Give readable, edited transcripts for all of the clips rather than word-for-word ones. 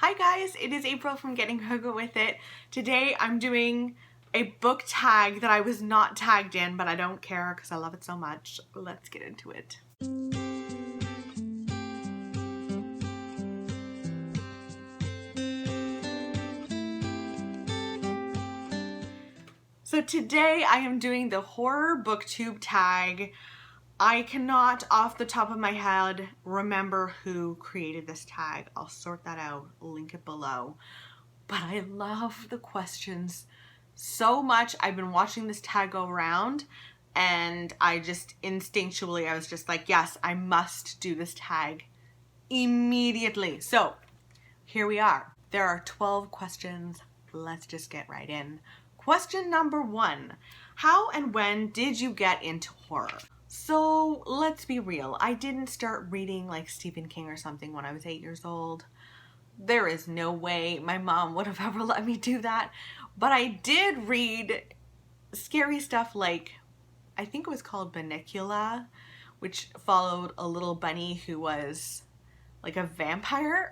Hi guys, it is April from Getting Hogo With It. Today I'm doing a book tag that I was not tagged in, but I don't care because I love it so much. Let's get into it. So today I am doing the horror booktube tag. I cannot off the top of my head remember who created this tag. I'll sort that out, link it below. But I love the questions so much. I've been watching this tag go around and I just instinctually, I was just like, yes, I must do this tag immediately. So here we are. There are 12 questions. Let's just get right in. Question number 1. How and when did you get into horror? So let's be real. I didn't start reading like Stephen King or something when I was 8 years old. There is no way my mom would have ever let me do that. But I did read scary stuff like, I think it was called Bunnicula, which followed a little bunny who was like a vampire.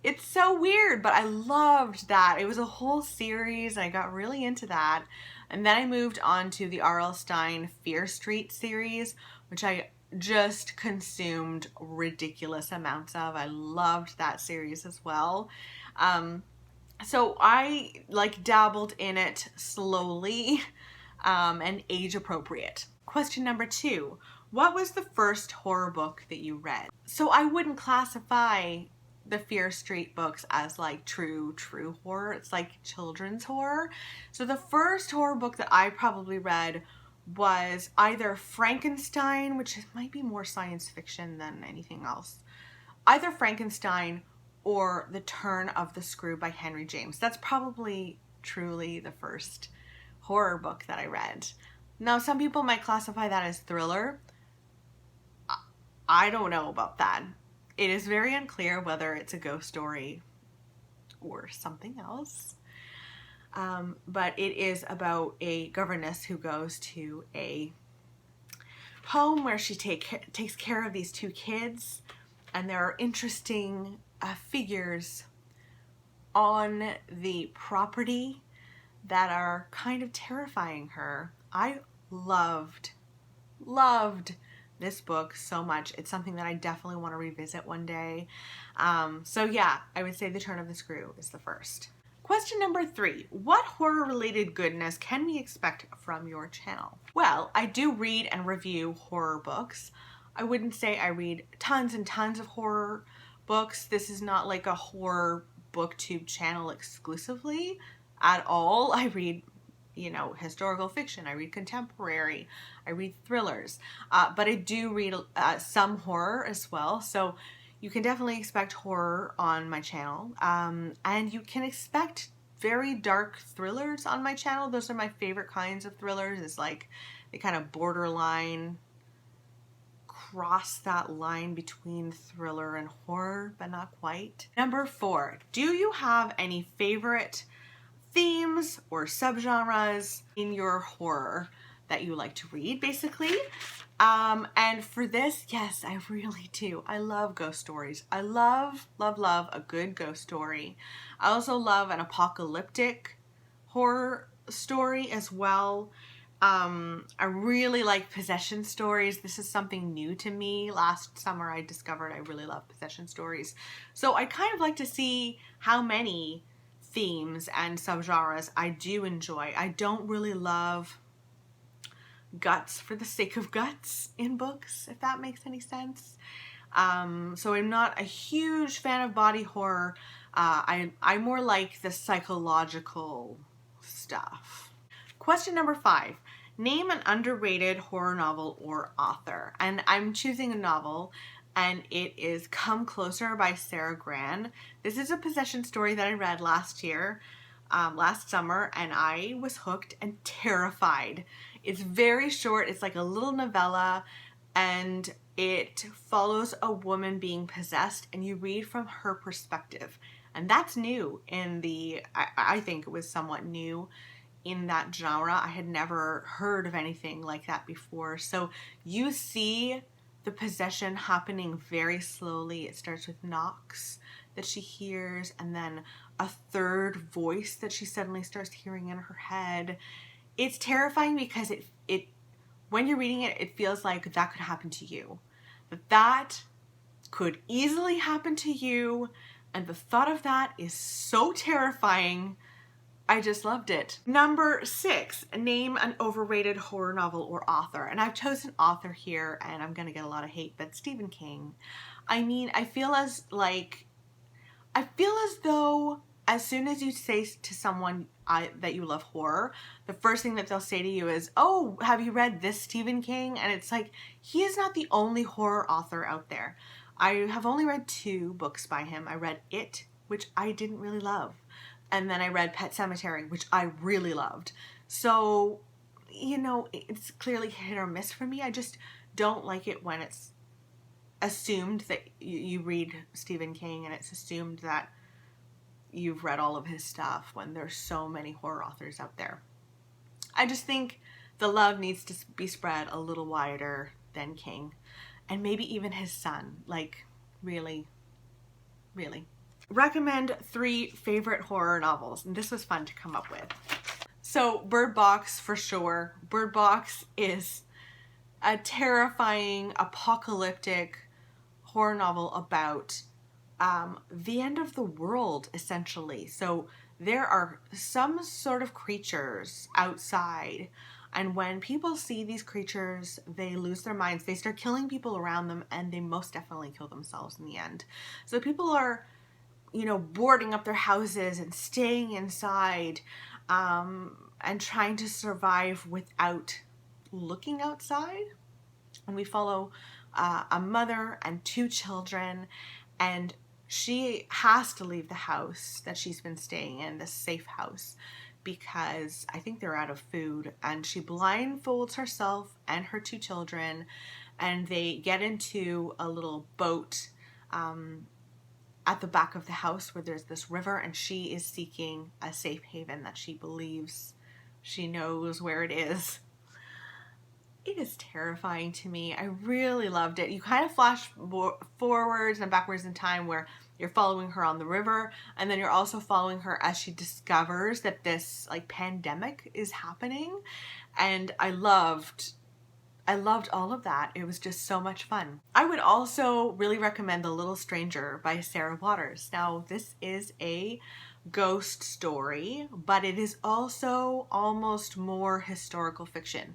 It's so weird, but I loved that. It was a whole series. I got really into that. And then I moved on to the R.L. Stine Fear Street series, which I just consumed ridiculous amounts of. I loved that series as well. So I like dabbled in it slowly and age appropriate. Question number 2. What was the first horror book that you read? So I wouldn't classify the Fear Street books as like true horror. It's like children's horror. So the first horror book that I probably read was either Frankenstein, which might be more science fiction than anything else. Either Frankenstein or The Turn of the Screw by Henry James. That's probably truly the first horror book that I read. Now, some people might classify that as thriller. I don't know about that. It is very unclear whether it's a ghost story or something else. But it is about a governess who goes to a home where she takes care of these 2 kids. And there are interesting figures on the property that are kind of terrifying her. I loved this book so much. It's something that I definitely want to revisit one day. So yeah, I would say The Turn of the Screw is the first. Question number 3. What horror-related goodness can we expect from your channel? Well, I do read and review horror books. I wouldn't say I read tons and tons of horror books. This is not like a horror booktube channel exclusively at all. I read historical fiction, I read contemporary, I read thrillers, but I do read some horror as well, so you can definitely expect horror on my channel, and you can expect very dark thrillers on my channel. Those are my favorite kinds of thrillers. It's like they kind of borderline cross that line between thriller and horror, but not quite. Number 4, do you have any favorite themes or subgenres in your horror that you like to read, basically? And for this, yes, I really do. I love ghost stories. I love a good ghost story. I also love an apocalyptic horror story as well. I really like possession stories. This is something new to me. Last summer I discovered I really love possession stories. So I kind of like to see how many themes and subgenres I do enjoy. I don't really love guts for the sake of guts in books, if that makes any sense. So I'm not a huge fan of body horror. I more like the psychological stuff. Question number 5. Name an underrated horror novel or author. And I'm choosing a novel, and it is Come Closer by Sarah Gran. This is a possession story that I read last summer, and I was hooked and terrified. It's very short. It's like a little novella, and it follows a woman being possessed, and you read from her perspective. And that's new in I think it was somewhat new in that genre. I had never heard of anything like that before. So you see the possession happening very slowly. It starts with knocks, that she hears, and then a third voice that she suddenly starts hearing in her head. It's terrifying because it when you're reading it, it feels like that could happen to you. That could easily happen to you, and the thought of that is so terrifying. I just loved it. Number 6, name an overrated horror novel or author. And I've chosen author here, and I'm gonna get a lot of hate, but Stephen King. I mean, I feel as though as soon as you say to someone that you love horror, the first thing that they'll say to you is, oh, have you read this Stephen King? And it's like, he is not the only horror author out there. I have only read 2 books by him. I read It, which I didn't really love. And then I read Pet Sematary, which I really loved. So, you know, it's clearly hit or miss for me. I just don't like it when it's assumed that you read Stephen King and it's assumed that you've read all of his stuff when there's so many horror authors out there. I just think the love needs to be spread a little wider than King, and maybe even his son. Like, really, really. Recommend 3 favorite horror novels, and this was fun to come up with. So Bird Box, for sure. Bird Box is a terrifying, apocalyptic horror novel about the end of the world, essentially. So there are some sort of creatures outside, and when people see these creatures, they lose their minds. They start killing people around them, and they most definitely kill themselves in the end. So people are, you know, boarding up their houses and staying inside, and trying to survive without looking outside. And we follow a mother and 2 children, and she has to leave the house that she's been staying in, this safe house, because I think they're out of food. And she blindfolds herself and her 2 children, and they get into a little boat at the back of the house where there's this river, and she is seeking a safe haven that she believes she knows where it is. It is terrifying to me. I really loved it. You kind of flash forwards and backwards in time where you're following her on the river, and then you're also following her as she discovers that this like pandemic is happening. And I loved all of that. It was just so much fun. I would also really recommend The Little Stranger by Sarah Waters. Now, this is a ghost story, but it is also almost more historical fiction.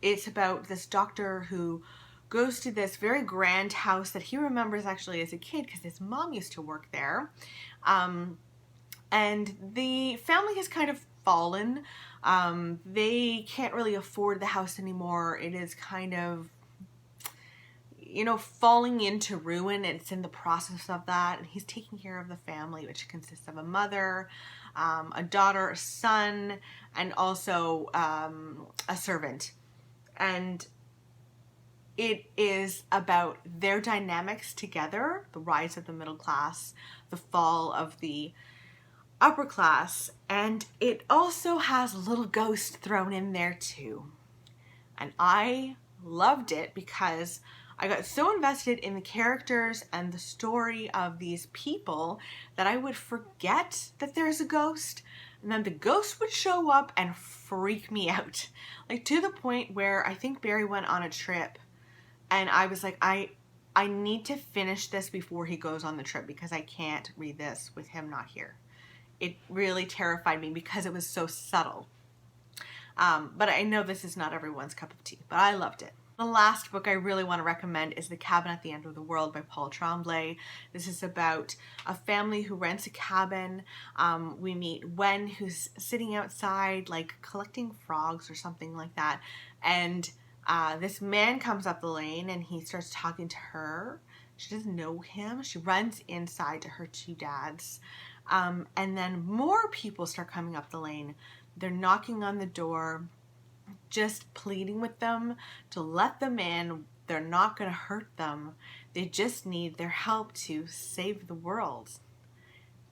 It's about this doctor who goes to this very grand house that he remembers actually as a kid because his mom used to work there. And the family has kind of fallen. They can't really afford the house anymore. It is kind of, you know, falling into ruin. It's in the process of that. And he's taking care of the family, which consists of a mother, a daughter, a son, and also a servant. And it is about their dynamics together, the rise of the middle class, the fall of the upper class, and it also has a little ghost thrown in there too. And I loved it because I got so invested in the characters and the story of these people that I would forget that there's a ghost, and then the ghost would show up and freak me out. Like, to the point where I think Barry went on a trip, and I was like, I need to finish this before he goes on the trip because I can't read this with him not here. It really terrified me because it was so subtle. But I know this is not everyone's cup of tea, but I loved it. The last book I really want to recommend is The Cabin at the End of the World by Paul Tremblay. This is about a family who rents a cabin. We meet Wen, who's sitting outside, like collecting frogs or something like that. And this man comes up the lane and he starts talking to her. She doesn't know him. She runs inside to her 2 dads. And then more people start coming up the lane. They're knocking on the door, just pleading with them to let them in. They're not going to hurt them. They just need their help to save the world.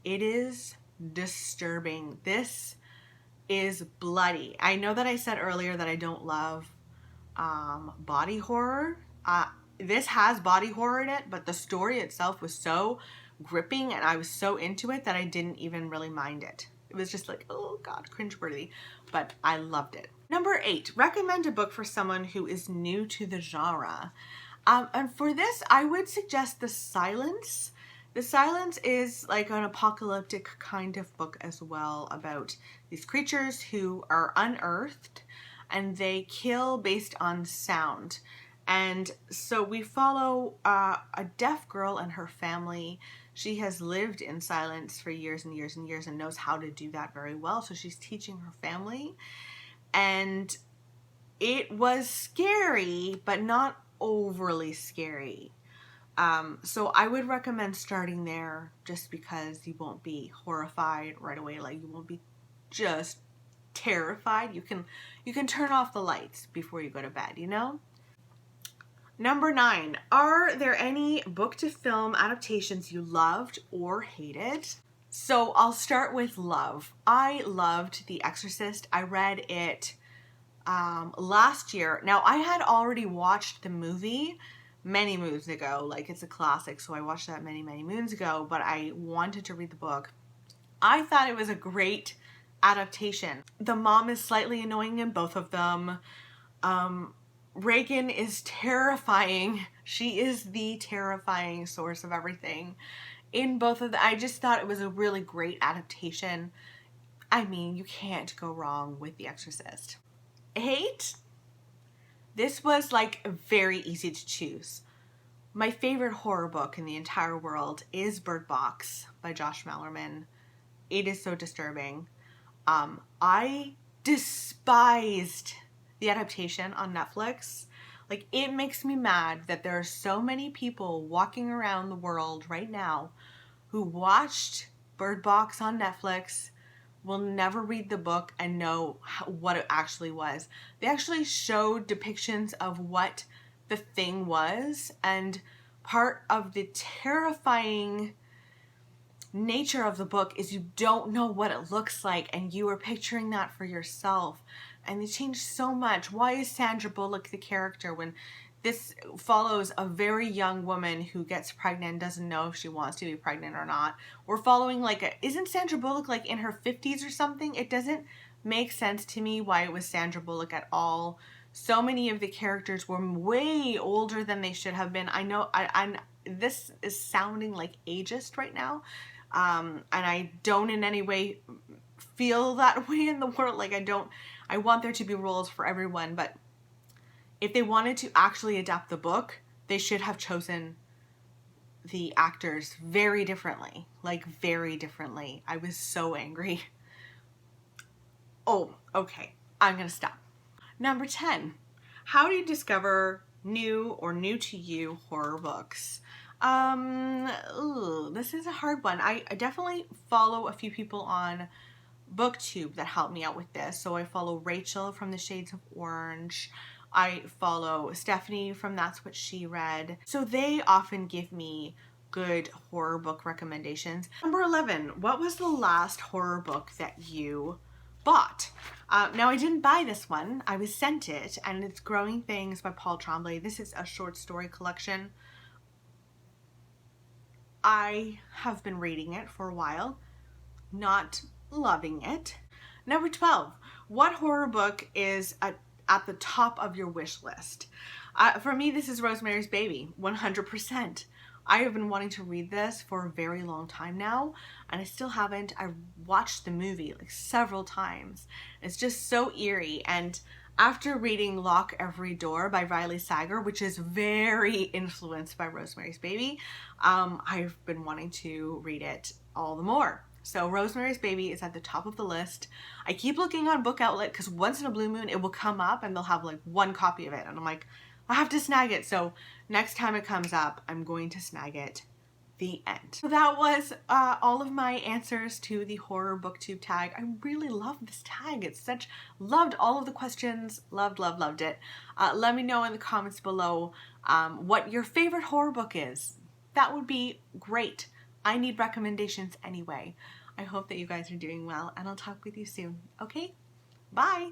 It is disturbing. This is bloody. I know that I said earlier that I don't love body horror. this has body horror in it, but the story itself was so gripping and I was so into it that I didn't even really mind it. It was just like, oh God, cringeworthy, but I loved it. Number 8, recommend a book for someone who is new to the genre. And for this, I would suggest The Silence. The Silence is like an apocalyptic kind of book as well, about these creatures who are unearthed and they kill based on sound. And so we follow a deaf girl and her family. She has lived in silence for years and years and years and knows how to do that very well. So she's teaching her family. And it was scary, but not overly scary. So I would recommend starting there just because you won't be horrified right away. Like, you won't be just terrified. You can turn off the lights before you go to bed, you know? Number 9, are there any book to film adaptations you loved or hated? So I'll start with love. I loved The Exorcist. I read it last year. Now, I had already watched the movie many moons ago. Like, it's a classic, so I watched that many moons ago, but I wanted to read the book. I thought it was a great adaptation. The mom is slightly annoying in both of them. Reagan is terrifying. She is the terrifying source of everything in both of them. I just thought it was a really great adaptation. I mean, you can't go wrong with The Exorcist. Hate? This was like very easy to choose. My favorite horror book in the entire world is Bird Box by Josh Malerman. It is so disturbing. I despised the adaptation on Netflix. Like, it makes me mad that there are so many people walking around the world right now who watched Bird Box on Netflix, will never read the book and know what it actually was. They actually showed depictions of what the thing was, and part of the terrifying nature of the book is you don't know what it looks like, and you are picturing that for yourself. And they changed so much. Why is Sandra Bullock the character when this follows a very young woman who gets pregnant and doesn't know if she wants to be pregnant or not? We're following isn't Sandra Bullock like in her 50s or something? It doesn't make sense to me why it was Sandra Bullock at all. So many of the characters were way older than they should have been. I know this is sounding like ageist right now. And I don't in any way feel that way in the world. Like, I want there to be roles for everyone, but if they wanted to actually adapt the book, they should have chosen the actors very differently. Like, very differently. I was so angry. Oh, okay. I'm gonna stop. Number 10. How do you discover new or new to you horror books? This is a hard one. I definitely follow a few people on Booktube that help me out with this. So I follow Rachel from The Shades of Orange. I follow Stephanie from That's What She Read. So they often give me good horror book recommendations. Number 11, what was the last horror book that you bought? Now, I didn't buy this one. I was sent it, and it's Growing Things by Paul Tremblay. This is a short story collection. I have been reading it for a while, not loving it. Number 12, what horror book is at the top of your wish list? For me, this is Rosemary's Baby, 100%. I have been wanting to read this for a very long time now, and I still haven't. I've watched the movie like several times. It's just so eerie, and after reading Lock Every Door by Riley Sager, which is very influenced by Rosemary's Baby, I've been wanting to read it all the more. So Rosemary's Baby is at the top of the list. I keep looking on Book Outlet because once in a blue moon it will come up and they'll have like one copy of it. And I'm like, I have to snag it. So next time it comes up, I'm going to snag it. The end. So that was all of my answers to the horror booktube tag. I really love this tag. Loved all of the questions. Loved it. Let me know in the comments below what your favorite horror book is. That would be great. I need recommendations anyway. I hope that you guys are doing well, and I'll talk with you soon. Okay? Bye!